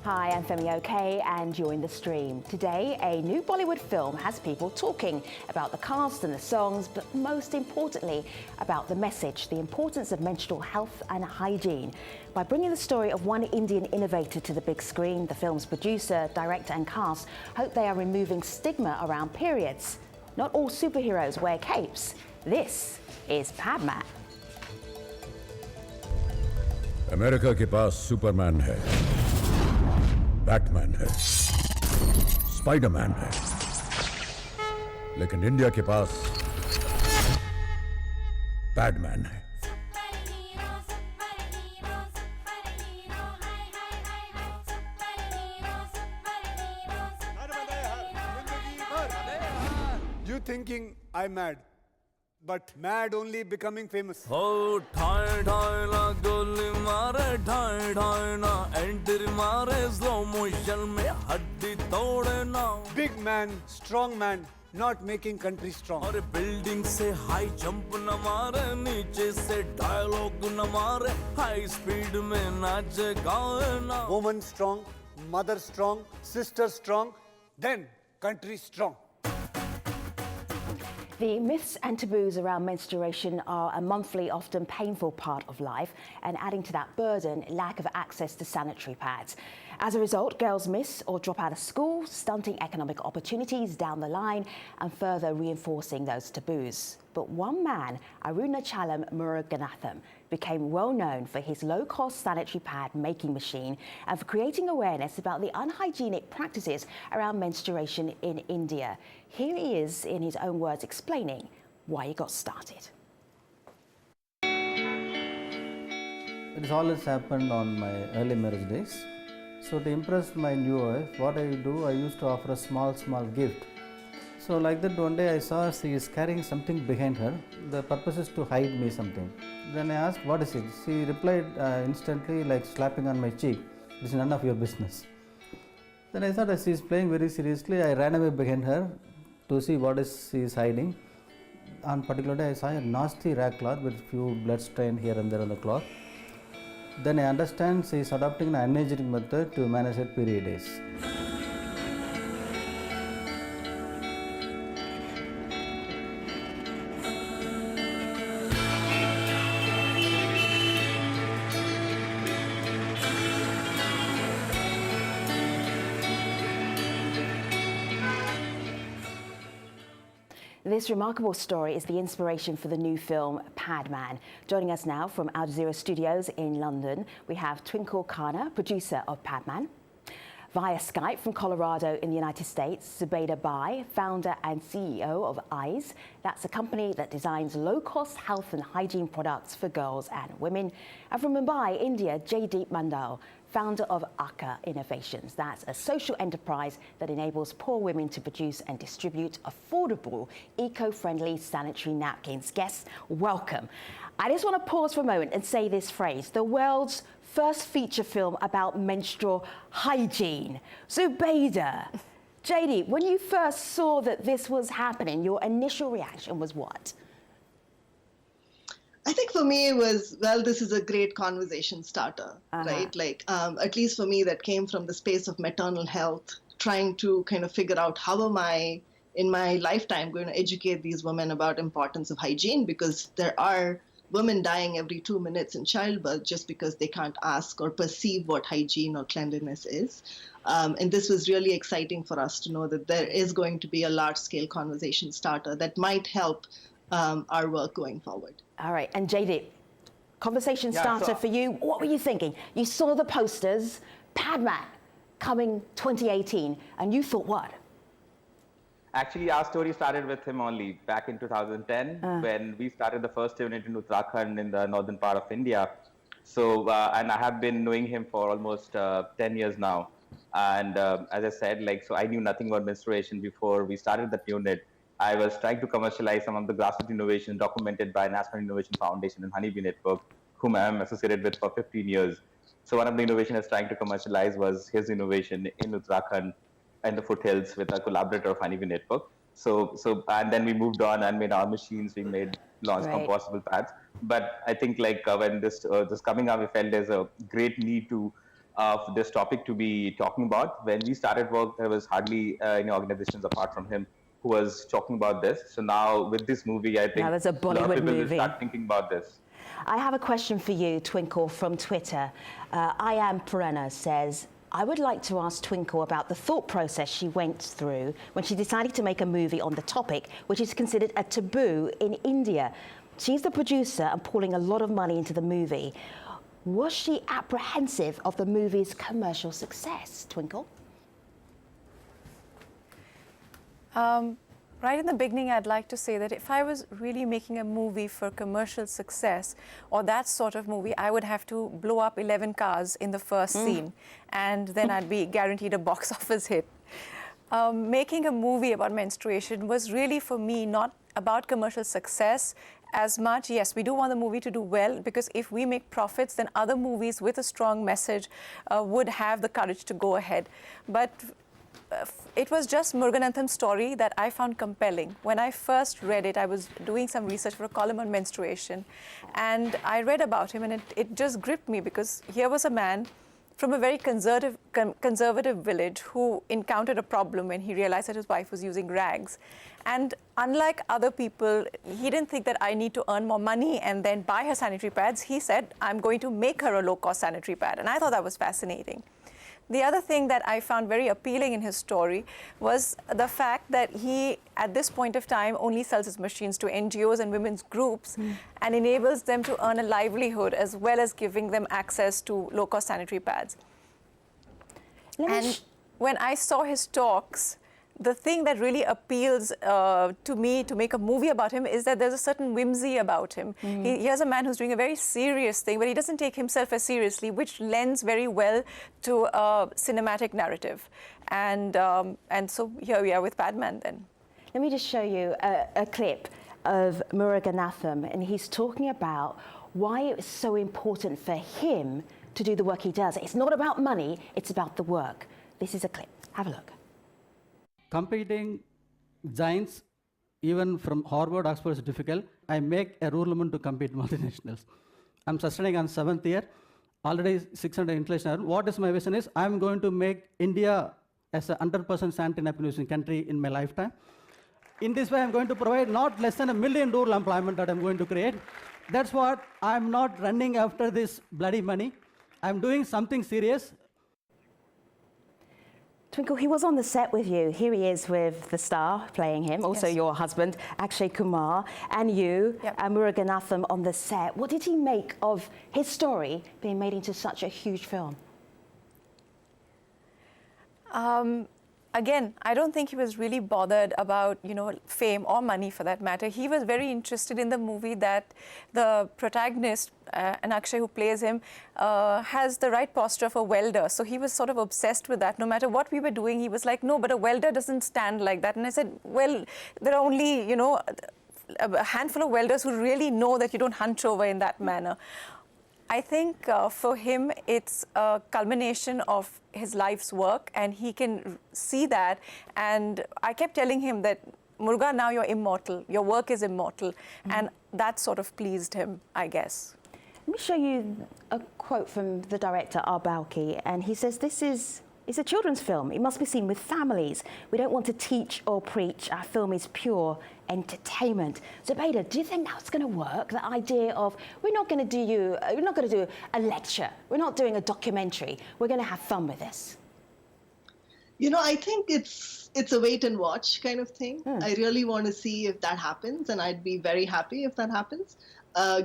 Hi, I'm Femi OK and you're in The Stream. Today, a new Bollywood film has people talking about the cast and the songs, but most importantly, about the message, the importance of menstrual health and hygiene. By bringing the story of one Indian innovator to the big screen, the film's producer, director and cast hope they are removing stigma around periods. Not all superheroes wear capes. This is Padman. America के पास Superman है, Batman है, Spiderman है, लेकिन India के पास पैडमैन है। You thinking I'm mad, but mad only becoming famous. Oh, thai thai na goli mare, thai na entry mare, slow motion mein haddi tode na. Big man, strong man, not making country strong. Aur building se high jump na mare, niche se dialogue na mare, high speed mein nache gaye na. Woman strong, mother strong, sister strong, then country strong. The myths and taboos around menstruation are a monthly, often painful part of life, and adding to that burden, lack of access to sanitary pads. As a result, girls miss or drop out of school, stunting economic opportunities down the line and further reinforcing those taboos. But one man, Arunachalam Muruganatham, became well known for his low-cost sanitary pad making machine and for creating awareness about the unhygienic practices around menstruation in India. Here he is in his own words explaining why he got started. It all has happened on my early marriage days. So to impress my new wife, what I do, I used to offer a small gift. So like that one day I saw she is carrying something behind her. The purpose is to hide me something. Then I asked, what is it? She replied instantly, like slapping on my cheek, "This is none of your business." Then I thought she is playing very seriously. I ran away behind her to see what she is hiding. On particular day I saw a nasty rag cloth with few blood stain here and there on the cloth. Then I understand she is adopting an unhygienic method to manage her period days. This remarkable story is the inspiration for the new film Padman. Joining us now from Al Jazeera studios in London, we have Twinkle Khanna, producer of Padman. Via Skype from Colorado in the United States, Zubaida Bai, founder and CEO of Eyes. That's a company that designs low-cost health and hygiene products for girls and women. And from Mumbai, India, Jaydeep Mandal, founder of Akka Innovations. That's a social enterprise that enables poor women to produce and distribute affordable, eco-friendly sanitary napkins. Guests, welcome. I just want to pause for a moment and say this phrase: the world's first feature film about menstrual hygiene. Zubaida, Jaydeep, when you first saw that this was happening, your initial reaction was what? I think for me it was, well, this is a great conversation starter, right? Like, at least for me, that came from the space of maternal health, trying to kind of figure out how am I, in my lifetime, going to educate these women about importance of hygiene, because there are women dying every 2 minutes in childbirth just because they can't ask or perceive what hygiene or cleanliness is. And this was really exciting for us to know that there is going to be a large-scale conversation starter that might help our work going forward. All right, and Jaydeep, conversation starter for you. What were you thinking? You saw the posters, Padman coming 2018, and you thought what? Actually, our story started with him only back in 2010 when we started the first unit in Uttarakhand in the northern part of India. So, and I have been knowing him for almost 10 years now. And as I said, so I knew nothing about menstruation before we started that unit. I was trying to commercialize some of the grassroots innovations documented by National Innovation Foundation and Honeybee Network, whom I am associated with for 15 years. So one of the innovations I was trying to commercialize was his innovation in Uttarakhand and the foothills with a collaborator of Honeybee Network. So and then we moved on and made our machines. We launched compostable pads. But I think when this coming up, we felt there's a great need to of this topic to be talking about. When we started work, there was hardly any organizations apart from him who was talking about this. So now with this movie, I think Now there's a a lot of Bollywood people will movie. start thinking about this. I have a question for you, Twinkle, from Twitter. I am Perenna says, I would like to ask Twinkle about the thought process she went through when she decided to make a movie on the topic, which is considered a taboo in India. She's the producer and pouring a lot of money into the movie. Was she apprehensive of the movie's commercial success, Twinkle? Right in the beginning, I'd like to say that if I was really making a movie for commercial success or that sort of movie, I would have to blow up 11 cars in the first scene, and then I'd be guaranteed a box office hit. Making a movie about menstruation was really, for me, not about commercial success as much. Yes, we do want the movie to do well, because if we make profits, then other movies with a strong message would have the courage to go ahead. But it was just Muruganatham's story that I found compelling. When I first read it, I was doing some research for a column on menstruation, and I read about him, and it just gripped me, because here was a man from a very conservative village who encountered a problem when he realized that his wife was using rags. And unlike other people, he didn't think that I need to earn more money and then buy her sanitary pads. He said, I'm going to make her a low-cost sanitary pad. And I thought that was fascinating. The other thing that I found very appealing in his story was the fact that he, at this point of time, only sells his machines to NGOs and women's groups and enables them to earn a livelihood, as well as giving them access to low-cost sanitary pads. And when I saw his talks, the thing that really appeals to me to make a movie about him is that there's a certain whimsy about him. Here's a man who's doing a very serious thing, but he doesn't take himself as seriously, which lends very well to a cinematic narrative. And so here we are with Padman then. Let me just show you a clip of Muruganatham, and he's talking about why it's so important for him to do the work he does. It's not about money, it's about the work. This is a clip. Have a look. Competing giants, even from Harvard, Oxford, is difficult. I make a rule woman to compete multinationals. I'm sustaining on 7th year, already 600 inflation. What is my vision is, I'm going to make India as a 100% sanitary napkin using country in my lifetime. In this way, I'm going to provide not less than 1 million rural employment that I'm going to create. That's what I'm not running after this bloody money. I'm doing something serious. Twinkle, he was on the set with you. Here he is with the star playing him, also your husband, Akshay Kumar, and you, and Muruganatham on the set. What did he make of his story being made into such a huge film? Again, I don't think he was really bothered about, fame or money for that matter. He was very interested in the movie that the protagonist, and Akshay, who plays him, has the right posture of a welder. So he was sort of obsessed with that. No matter what we were doing, he was like, no, but a welder doesn't stand like that. And I said, well, there are only, a handful of welders who really know that you don't hunch over in that manner. I think for him, it's a culmination of his life's work, and he can see that. And I kept telling him that, Muruga, now you're immortal. Your work is immortal. And that sort of pleased him, I guess. Let me show you a quote from the director, Balki, and he says, this is a children's film. It must be seen with families. We don't want to teach or preach. Our film is pure entertainment. Zubaida, do you think that's going to work? The idea of we're not going to do a lecture. We're not doing a documentary. We're going to have fun with this. I think it's a wait and watch kind of thing. I really want to see if that happens, and I'd be very happy if that happens.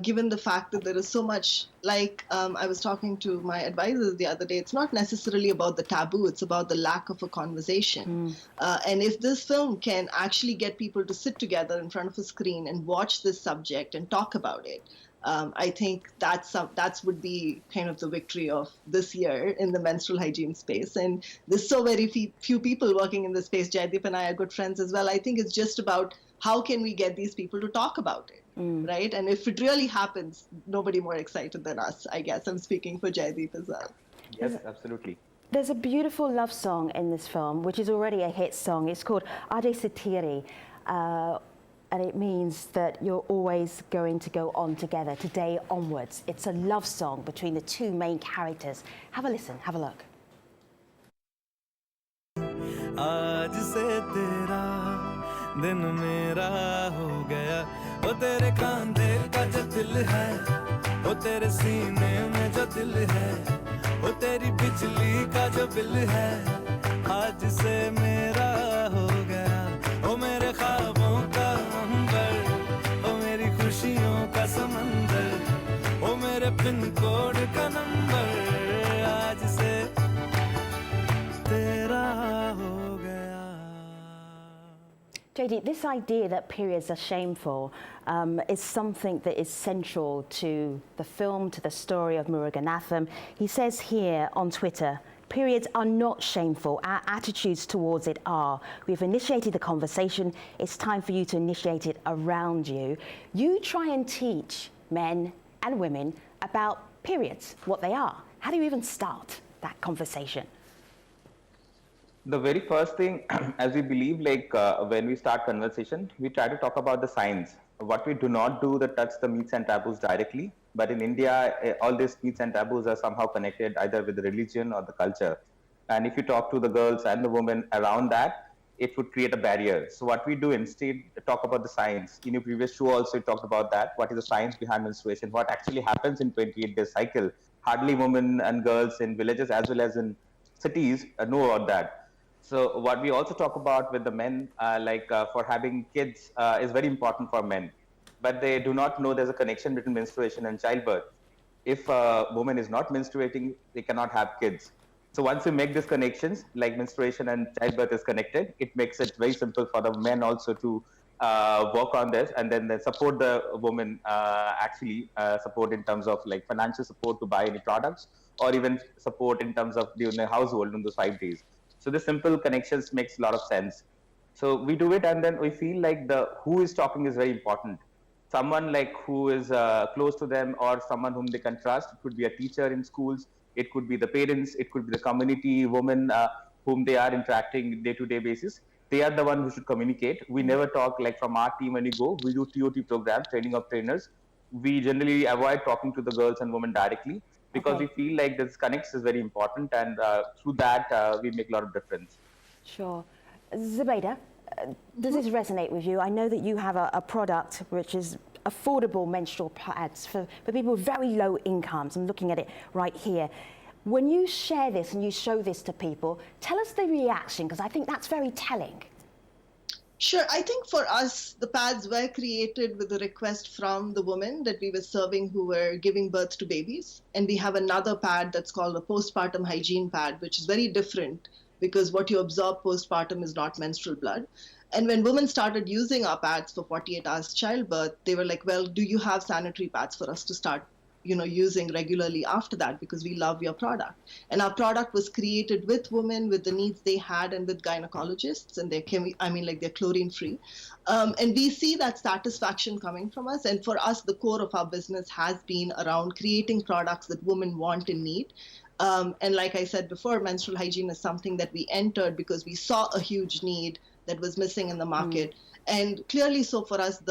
Given the fact that there is so much, like I was talking to my advisors the other day, it's not necessarily about the taboo, it's about the lack of a conversation. And if this film can actually get people to sit together in front of a screen and watch this subject and talk about it, I think that would be kind of the victory of this year in the menstrual hygiene space. And there's so very few people working in this space. Jaideep and I are good friends as well. I think it's just about how can we get these people to talk about it, right? And if it really happens, nobody more excited than us, I guess. I'm speaking for Jaideep as well. Yes, absolutely. There's a beautiful love song in this film, which is already a hit song. It's called Ade Satiri. and it means that you're always going to go on together, today onwards. It's a love song between the two main characters. Have a listen, have a look. आज से तेरा दिन मेरा हो गया वो तेरे कांधे का जो दिल है वो तेरे सीने में जो दिल है वो तेरी बिजली का जो बिल है आज से मेरा हो गया वो मेरे ख्वाबों का अंबर वो मेरी खुशियों का समंदर वो मेरे पिन कोड का नंबर आज से तेरा हो JD, this idea that periods are shameful is something that is central to the film, to the story of Muruganatham. He says here on Twitter, periods are not shameful, our attitudes towards it are. We've initiated the conversation, it's time for you to initiate it around you. You try and teach men and women about periods, what they are. How do you even start that conversation? The very first thing, as we believe, like when we start conversation, we try to talk about the science. What we do not do that touch the myths and taboos directly. But in India, all these myths and taboos are somehow connected either with the religion or the culture. And if you talk to the girls and the women around that, it would create a barrier. So what we do instead, talk about the science. In your previous show also, you talked about that. What is the science behind menstruation? What actually happens in 28-day cycle? Hardly women and girls in villages as well as in cities know about that. So what we also talk about with the men, for having kids is very important for men, but they do not know there's a connection between menstruation and childbirth. If a woman is not menstruating, they cannot have kids. So once we make these connections, like menstruation and childbirth is connected, it makes it very simple for the men also to work on this, and then support the woman, support in terms of like financial support to buy any products, or even support in terms of doing the household in those 5 days. So the simple connections makes a lot of sense. So we do it, and then we feel like the who is talking is very important. Someone like who is close to them, or someone whom they can trust. It could be a teacher in schools. It could be the parents. It could be the community women whom they are interacting day-to-day basis. They are the one who should communicate. We never talk like from our team when we go. We do TOT programs, training of trainers. We generally avoid talking to the girls and women directly, because we feel like this connects is very important, and through that we make a lot of difference. Sure. Zubaida, does this resonate with you? I know that you have a product which is affordable menstrual pads for people with very low incomes. I'm looking at it right here. When you share this and you show this to people, tell us the reaction, because I think that's very telling. Sure. I think for us, the pads were created with a request from the women that we were serving who were giving birth to babies. And we have another pad that's called a postpartum hygiene pad, which is very different because what you absorb postpartum is not menstrual blood. And when women started using our pads for 48 hours childbirth, they were like, well, do you have sanitary pads for us to start using regularly after that, because we love your product. And our product was created with women, with the needs they had, and with gynecologists, and they're chlorine free. And we see that satisfaction coming from us. And for us, the core of our business has been around creating products that women want and need. And like I said before, menstrual hygiene is something that we entered because we saw a huge need that was missing in the market. And clearly, so for us,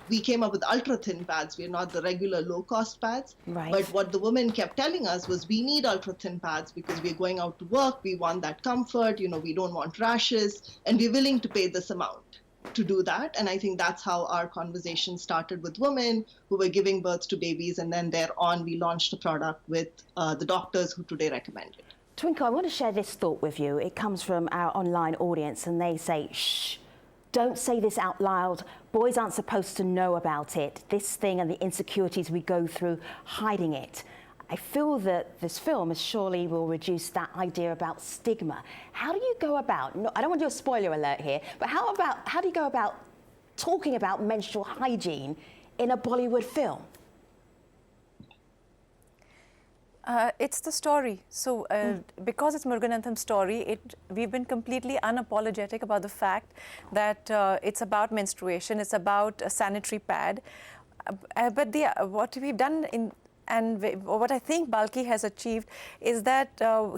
we came up with ultra thin pads. We're not the regular low cost pads. Right. But what the women kept telling us was we need ultra thin pads because we're going out to work. We want that comfort. We don't want rashes, and we're willing to pay this amount to do that. And I think that's how our conversation started with women who were giving birth to babies. And then thereon, we launched a product with the doctors who today recommend it. Twinkle, I want to share this thought with you. It comes from our online audience, and they say, shh. Don't say this out loud. Boys aren't supposed to know about it. This thing and the insecurities we go through hiding it. I feel that this film surely will reduce that idea about stigma. How do you go about, I don't want to do a spoiler alert here, but how do you go about talking about menstrual hygiene in a Bollywood film? It's the story. So because it's Muruganatham's story, we've been completely unapologetic about the fact that it's about menstruation, it's about a sanitary pad. But what we've done and what I think Balki has achieved is that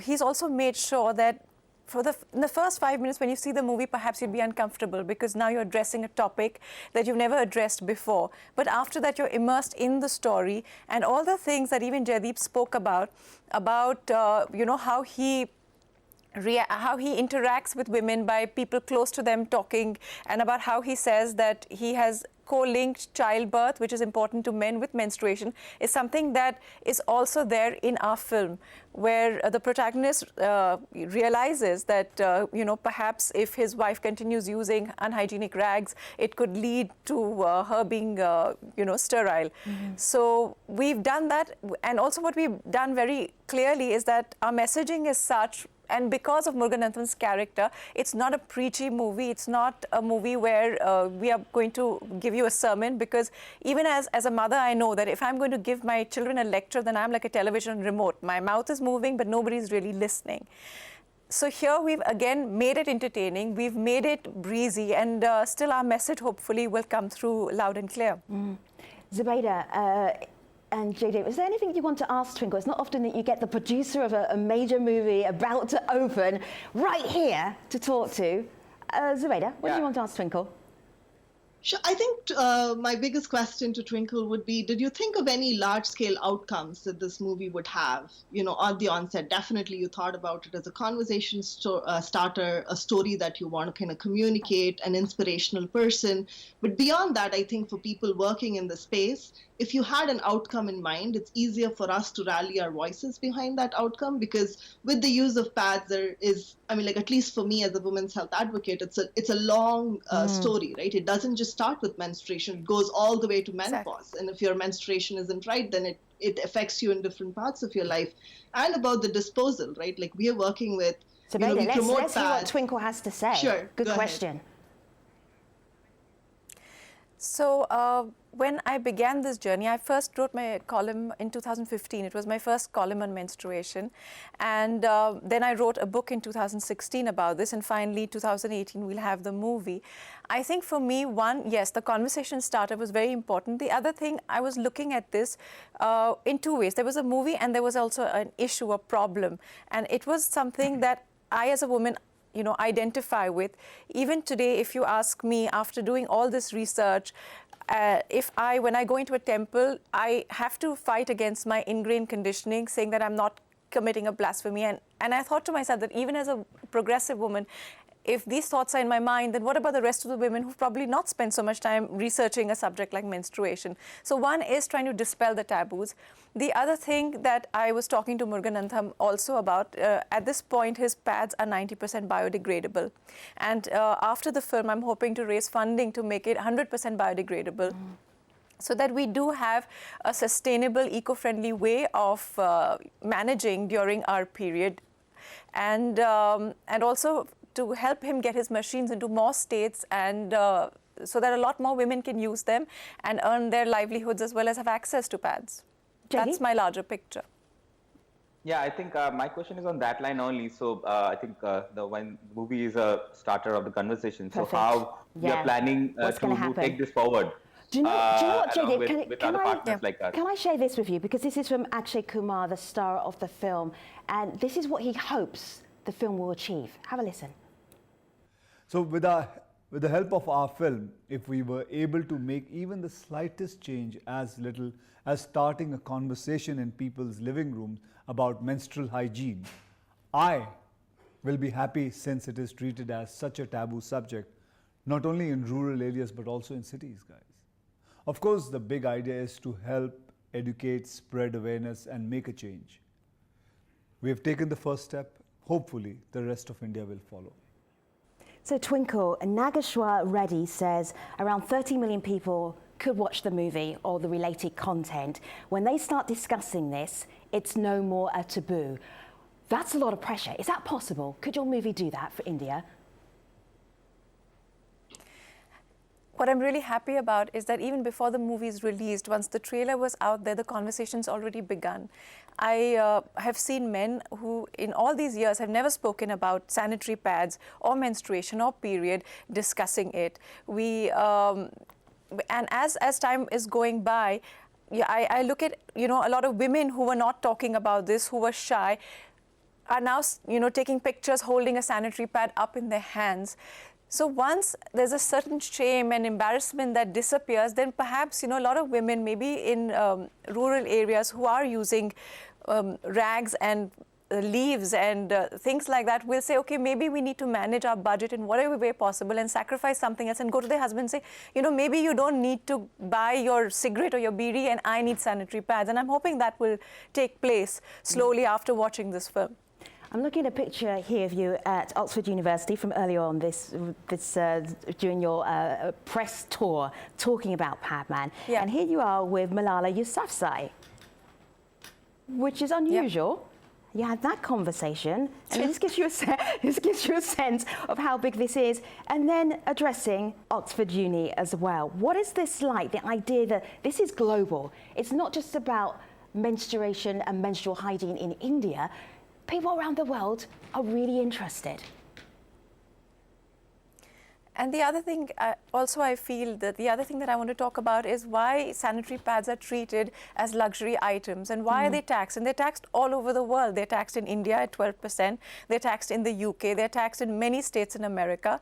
he's also made sure that in the first 5 minutes when you see the movie, perhaps you'd be uncomfortable because now you're addressing a topic that you've never addressed before. But after that, you're immersed in the story and all the things that even Jaideep spoke about how he interacts with women by people close to them talking, and about how he says that he has co-linked childbirth, which is important to men, with menstruation, is something that is also there in our film, where the protagonist realizes that, perhaps if his wife continues using unhygienic rags, it could lead to her being, sterile. So we've done that. And also what we've done very clearly is that our messaging is such. And because of Muruganatham's character, it's not a preachy movie. It's not a movie where we are going to give you a sermon, because even as a mother, I know that if I'm going to give my children a lecture, then I'm like a television remote. My mouth is moving, but nobody's really listening. So here we've again made it entertaining. We've made it breezy, and still our message hopefully will come through loud and clear. Zubaida, and Jaideep, is there anything you want to ask Twinkle? It's not often that you get the producer of a major movie about to open right here to talk to. Zubaida, what do you want to ask Twinkle? Sure. I think my biggest question to Twinkle would be, did you think of any large-scale outcomes that this movie would have, on the onset? Definitely you thought about it as a conversation starter, a story that you want to kind of communicate, an inspirational person. But beyond that, I think for people working in the space, if you had an outcome in mind, it's easier for us to rally our voices behind that outcome, because with the use of pads, there is, at least for me as a women's health advocate, it's a long story, right? It doesn't just start with menstruation. It goes all the way to menopause. Exactly. And if your menstruation isn't right, then it affects you in different parts of your life. And about the disposal, right? Like, we are working with, so let's hear what Twinkle has to say. Sure. Good question. So when I began this journey, I first wrote my column in 2015. It was my first column on menstruation. And then I wrote a book in 2016 about this. And finally, 2018, we'll have the movie. I think for me, one, yes, the conversation starter was very important. The other thing, I was looking at this in two ways. There was a movie and there was also an issue, a problem. And it was something that I, as a woman, identify with. Even today, if you ask me, after doing all this research, when I go into a temple, I have to fight against my ingrained conditioning, saying that I'm not committing a blasphemy. And I thought to myself that even as a progressive woman, if these thoughts are in my mind, then what about the rest of the women who've probably not spent so much time researching a subject like menstruation? So one is trying to dispel the taboos. The other thing that I was talking to Muruganatham also about, at this point, his pads are 90% biodegradable. And after the film, I'm hoping to raise funding to make it 100% biodegradable. So that we do have a sustainable, eco-friendly way of managing during our period. And also to help him get his machines into more states, and so that a lot more women can use them and earn their livelihoods as well as have access to pads. That's my larger picture. Yeah, I think my question is on that line only. So I think the movie is a starter of the conversation. Perfect. So how you're planning to take this forward? Do you know what, Jaideep? With other partners like us. Can I share this with you? Because this is from Akshay Kumar, the star of the film, and this is what he hopes the film will achieve. Have a listen. So with the help of our film, if we were able to make even the slightest change, as little as starting a conversation in people's living rooms about menstrual hygiene, I will be happy, since it is treated as such a taboo subject, not only in rural areas but also in cities, guys. Of course, the big idea is to help educate, spread awareness and make a change. We have taken the first step. Hopefully, the rest of India will follow. So Twinkle, Nageshwar Reddy says around 30 million people could watch the movie or the related content. When they start discussing this, it's no more a taboo. That's a lot of pressure. Is that possible? Could your movie do that for India? What I'm really happy about is that even before the movie is released, once the trailer was out there, the conversation's already begun. I have seen men who, in all these years, have never spoken about sanitary pads or menstruation or period, discussing it. And as time is going by, I look at a lot of women who were not talking about this, who were shy. are now, taking pictures holding a sanitary pad up in their hands. So once there's a certain shame and embarrassment that disappears, then perhaps, a lot of women, maybe in rural areas who are using rags and leaves and things like that, will say, okay, maybe we need to manage our budget in whatever way possible and sacrifice something else, and go to their husband and say, maybe you don't need to buy your cigarette or your bidi and I need sanitary pads. And I'm hoping that will take place slowly after watching this film. I'm looking at a picture here of you at Oxford University from earlier on during your press tour, talking about Padman. Yeah. And here you are with Malala Yousafzai, which is unusual. Yep. You had that conversation, and this gives you a sense of how big this is. And then addressing Oxford Uni as well. What is this like? The idea that this is global. It's not just about menstruation and menstrual hygiene in India. People around the world are really interested. And the other thing, I feel that the other thing that I want to talk about is why sanitary pads are treated as luxury items and why are they taxed? And they're taxed all over the world. They're taxed in India at 12%. They're taxed in the UK. They're taxed in many states in America.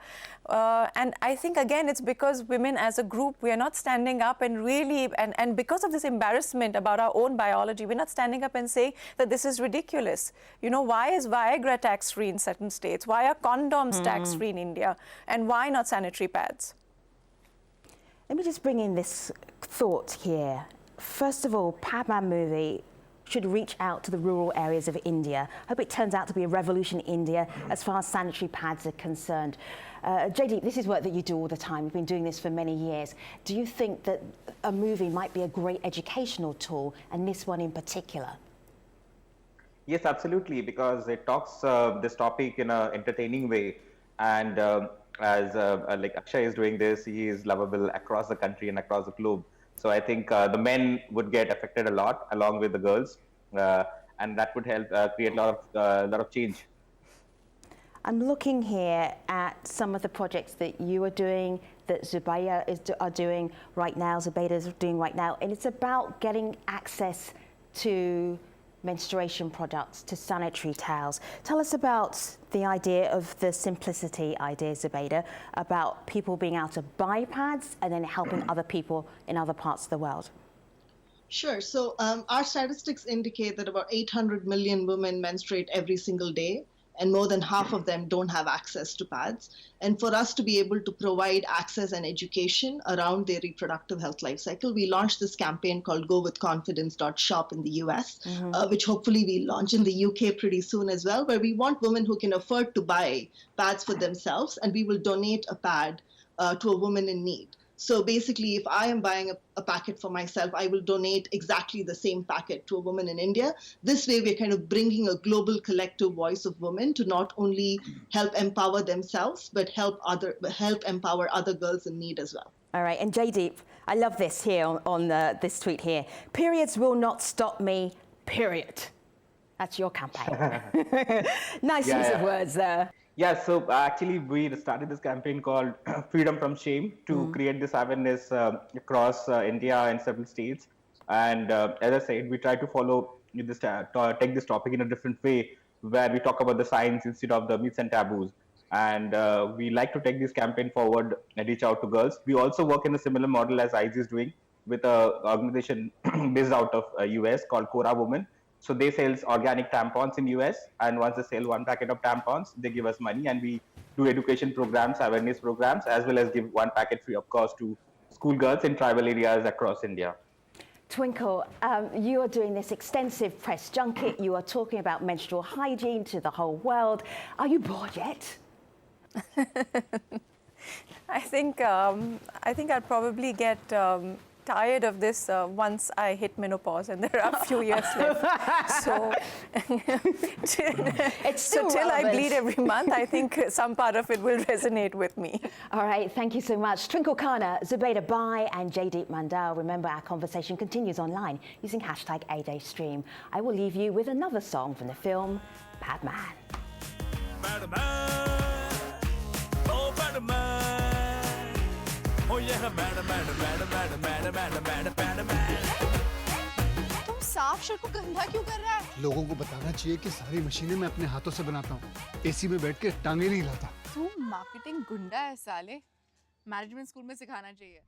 And I think, again, it's because women as a group, we are not standing up and really, and because of this embarrassment about our own biology, we're not standing up and saying that this is ridiculous. Why is Viagra tax-free in certain states? Why are condoms tax-free in India? And why not sanitary pads? Let me just bring in this thought here. First of all, Padman movie should reach out to the rural areas of India. I hope it turns out to be a revolution in India as far as sanitary pads are concerned. JD, this is work that you do all the time. You've been doing this for many years. Do you think that a movie might be a great educational tool, and this one in particular? Yes, absolutely, because it talks this topic in an entertaining way, and as like Akshay is doing this, he is lovable across the country and across the globe. So I think the men would get affected a lot along with the girls, and that would help create a lot of change. I'm looking here at some of the projects that you are doing, that Zubaida are doing right now, Zubaida is doing right now, and it's about getting access to menstruation products, to sanitary towels. Tell us about the idea of the simplicity idea, Zubaida, about people being able to buy pads and then helping other people in other parts of the world. Sure. So our statistics indicate that about 800 million women menstruate every single day, and more than half of them don't have access to pads. And for us to be able to provide access and education around their reproductive health life cycle, we launched this campaign called GoWithConfidence.shop in the US, which hopefully we'll launch in the UK pretty soon as well, where we want women who can afford to buy pads for themselves, and we will donate a pad to a woman in need. So basically, if I am buying a packet for myself, I will donate exactly the same packet to a woman in India. This way, we're kind of bringing a global collective voice of women to not only help empower themselves, but help empower other girls in need as well. All right, and Jaydeep, I love this here on this tweet here. Periods will not stop me, period. That's your campaign. Nice use of words there. Yeah, so actually we started this campaign called Freedom from Shame to create this awareness across India and several states. And as I said, we try to follow this, take this topic in a different way, where we talk about the science instead of the myths and taboos. And we like to take this campaign forward and reach out to girls. We also work in a similar model as IZ is doing with an organization based out of US called Cora Women. So they sell organic tampons in US, and once they sell one packet of tampons, they give us money, and we do education programs, awareness programs, as well as give one packet free of cost to schoolgirls in tribal areas across India. Twinkle, you are doing this extensive press junket. You are talking about menstrual hygiene to the whole world. Are you bored yet? I think I'll probably get tired of this once I hit menopause, and there are a few years left. So, till I bleed every month, I think some part of it will resonate with me. All right, thank you so much. Twinkle Khanna, Zubaida Bai, and Jaydeep Mandal. Remember, our conversation continues online using hashtag #AJStream. I will leave you with another song from the film Padman. Oh, Padman. Oh yeah, साफ shirt को गंदा क्यों कर रहा है? लोगों को बताना चाहिए कि सारी मशीनें मैं अपने हाथों से बनाता हूँ, एसी में बैठ के टांगे नहीं हिलाता। तू मार्केटिंग गुंडा है साले, मैनेजमेंट स्कूल में सिखाना चाहिए।